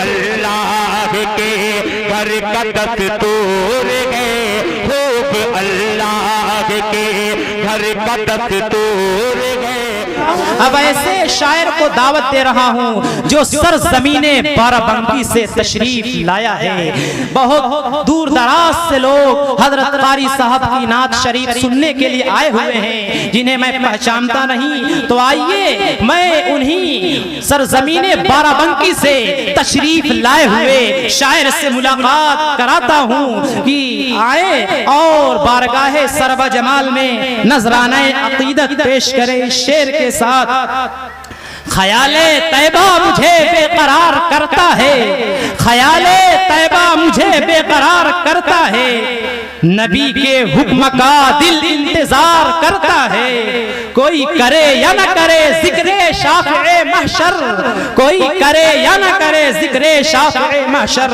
अल्लाह के घर का दस्तूर है, खूब अल्लाह के घर का दस्तूर है। अब ऐसे शायर को दावत दे रहा हूँ जो सरजमीने बाराबंकी से तशरीफ लाया है। बहुत दूर दराज से लोग हजरत कारी साहब की नात शरीफ सुनने के लिए आए हुए हैं, जिन्हें मैं पहचानता नहीं। तो आइए मैं उन्हीं सरजमीने बाराबंकी से तशरीफ लाए हुए शायर से मुलाकात कराता हूँ कि आए और बारगाहे सरबा जमाल में नजराना अकीदत पेश करें शेर के साथ। ख्याले तैबा मुझे बेकरार करता है, ख्याले तैबा मुझे बेकरार करता है, नबी के हुक्म का दिल इंतजार करता है। कोई करे या न करे जिक्रे शाफ़े महशर, कोई करे या न करे जिक्रे शाफ़े महशर,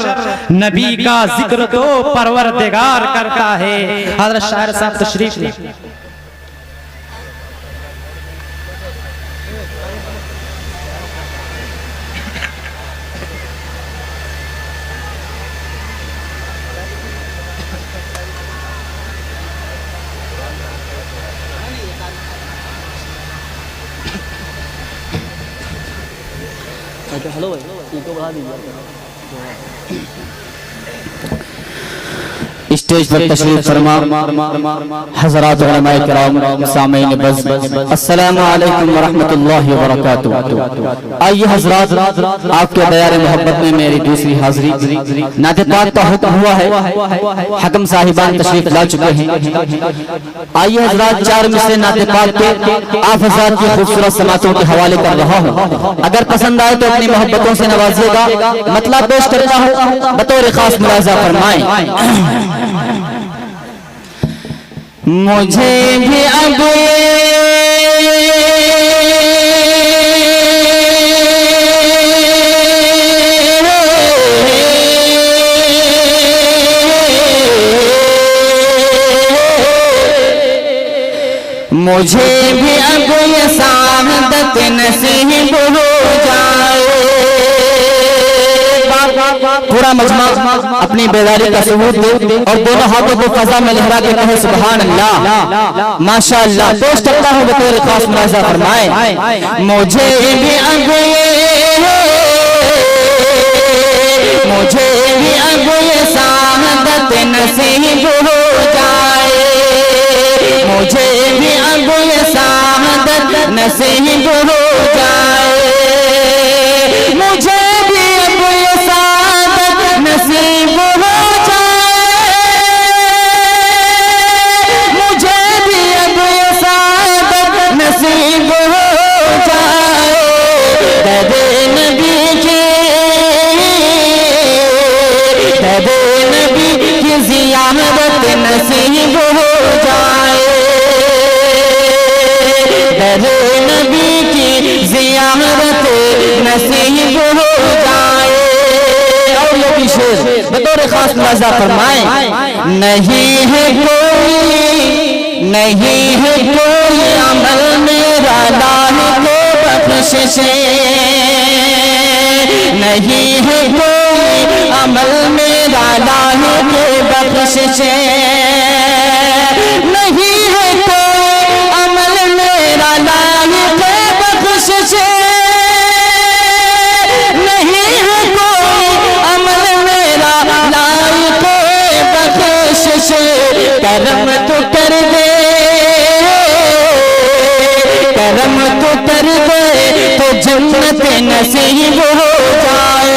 नबी का जिक्र तो परवरदिगार करता है। हज़रत शायर साहब तशरीफ ले। हेलो भाई, इनको बढ़ा दीजिए। स्टेज पर तशरीफ फरमा हज़रात उलमाए किराम, सामीन बज़, अस्सलामु अलैकुम व रहमतुल्लाहि व बरकातुहू। आइए हज़रात, आपके दयार मोहब्बत में मेरी दूसरी हाज़री। नाते पाक का हुक्म हुआ है, हकम साहिबान तशरीफ ला चुके हैं। आइए हज़रात, चार मिसरे नाते पाक के आप हज़रात की खूबसूरत समातों के हवाले कर रहा हूँ। अगर पसंद आए तो अपनी मोहब्बतों से नवाजिएगा। मतलब पेश करता हूँ, बतौर खास मुलाज़ा फरमाएं। मुझे भी अब मुझे भी अब ये सादत नसीब हो जाए। पूरा मजमा अपनी बेदारी का सबूत दे और दोनों हाथों को फजा में लहरा के कहे सुभान अल्लाह, माशाअल्लाह। पेश करता हूँ बतौर खास मुलाज़ा फरमाए। मुझे भी अब ये सादत नसीब हो जाए, मुझे भी अब ये सादत नसीब हो जाए, मुझे भी अब ये सादत नसीब हो जाए, मुझे भी अब ये सादत नसीब हो जाए। दे नबी की ज़ियारत नसीब हो जाए, दरे नबी की ज़ियारत नसीब हो जाए। और ये भी शेर बतौर खास मुलाज़ा फरमाएं। नहीं है कोई अमल मेरा लाहिक़े बख्शिश, नहीं है कोई अमल मेरा लाहिक़े बख्शिश, नहीं है कोई अमल मेरा लाहिक़े बख्शिश, नहीं है कोई अमल मेरा लाहिक़े बख्शिश। करम तो कर दे, करम तो कर दे तो जन्नत नसीब हो जाए,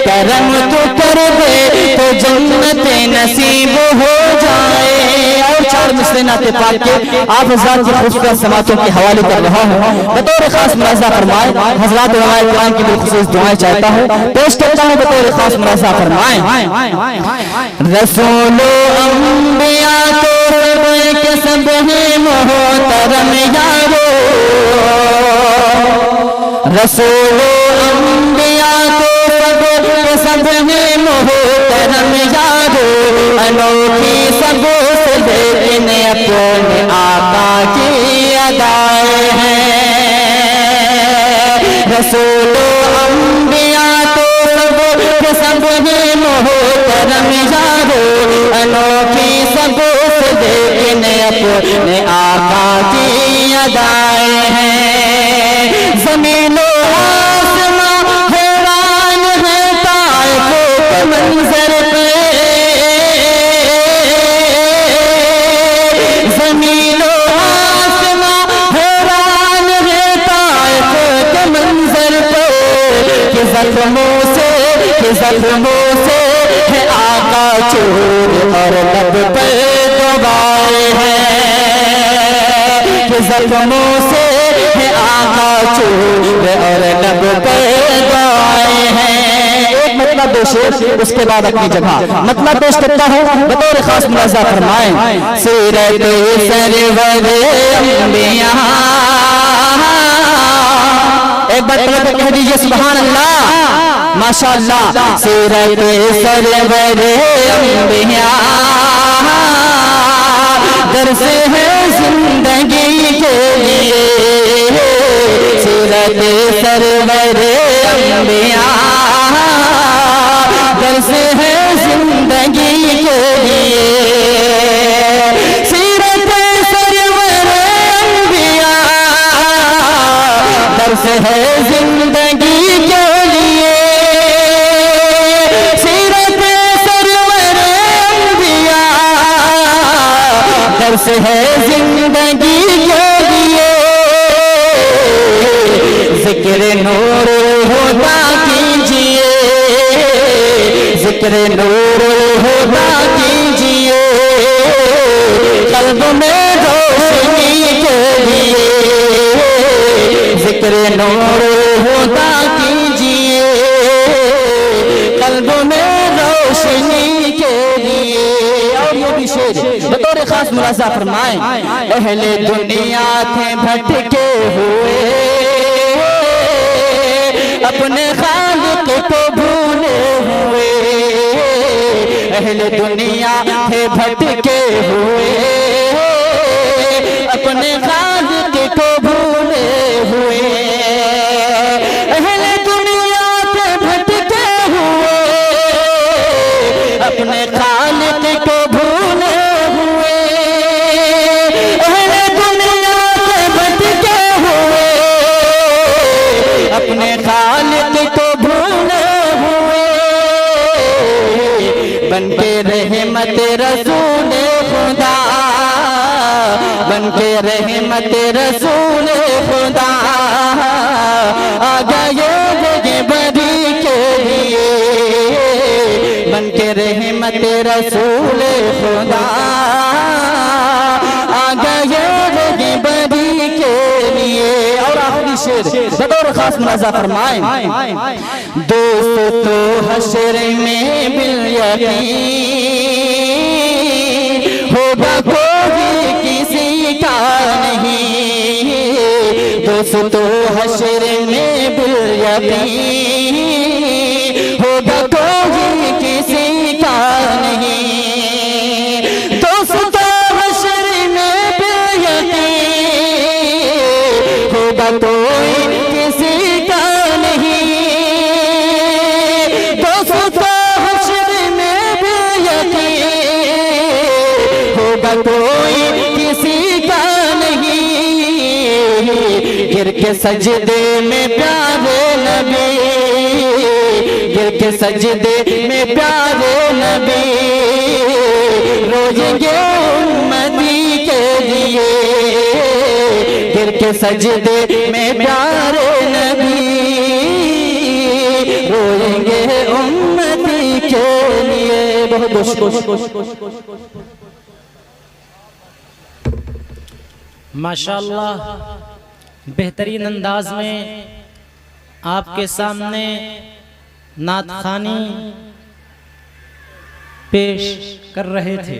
करम तो कर दे तो जन्नत नसीब हो जाए। और चार मिसरे नाते पाक के आप हज़रात की खूबसूरत समातों के हवाले कर रहा हूँ। बतौर खास मुलाज़ा फरमाए। हज़रात उलमाए किराम की बिलखुसूस दुआएं चाहता हूँ, पेश करता हूँ बतौर खास मुलाज़ा फरमाए। रसूलो अंबिया तो के सब हैं मोहतरम यारो, रसूलो अंबिया तो सब हैं मोहतरम यारो, अनोखी सबों से लेकिन अपने आका की अदाएं हैं। रसूलो अंबिया तो सब ही मोहतरम यारो, अनोखी सबो से देखने अपने आका की अदाएं हैं। ज़मीनो आसमां हैरान है ताइफ के मंजर पे, ज़मीनो आसमां हैरान है ताइफ के मंजर पे, कि ज़ख्मों से है आका चूर और लब पे दबाए हैं, कि ज़ख्मों से है आका चूर और लब पे दबाए हैं। एक मतलब दो शेर, उसके बाद अपनी जगह मतलब पेश करता हूँ बतौर खास मुलाज़ा फरमाएं। सीरत सरवर अंबिया, एक बार पढ़ कह दीजिए सुभान अल्लाह माशाअल्लाह। सीरत सरवर अंबिया दर्स है जिंदगी के लिए, सीरत सरवर अंबिया दर्स है जिंदगी के लिए, सीरत सरवर अंबिया दर्स है जिंदगी के लिए, सीरत सरवर अंबिया दर्स है जिंदगी के लिए। जिक्र नूर होता कीजिए, जिक्र नूर होता कीजिए, कल्ब में रोशनी के लिए, जिक्र नूर होता कीजिए, कल्ब में रोशनी के लिए। और ये भी शेर बतौर खास मुलाज़ा फरमाएं। अहले दुनिया थे भटके हुए, अपने खालिक को भूले हुए, अहले दुनिया थे भटके हुए, अपने खालिक को भूले हुए, अहले दुनिया थे भटके हुए, अपने खालिक को भूले हुए, अहले दुनिया थे भटके हुए, अपने खालिक को भूले हुए, बनके रहमत रसूल खुदा, बनके रहमत रसूल खुदा आ गए बरी के लिए, बनके रहमत रसूल खुदा आ गए बरी के लिए। और आखिरी शेर बतौर खास मुलाज़ा फरमाएं। दोस्त तो हश्र में बिल यकीन होगा कोई किसी का नहीं, दोस्त तो हश्र में बिल यकीन होगा कोई किसी का नहीं, दोस्त तो हश्र में बिल यकीन होगा कोई किसी का नहीं, दोस्त तो हश्र में बिल यकीन होगा कोई किसी का नहीं। गिर के सजदे में प्यारे नबी, गिर के सजदे में प्यारे नबी रोजेंगे उम्मती के लिए, गिर के सजदे में प्यारे नबी रोएंगे उम्मती के लिए। बहुत माशाअल्लाह बेहतरीन अंदाज में आपके सामने नात खानी पेश कर रहे थे।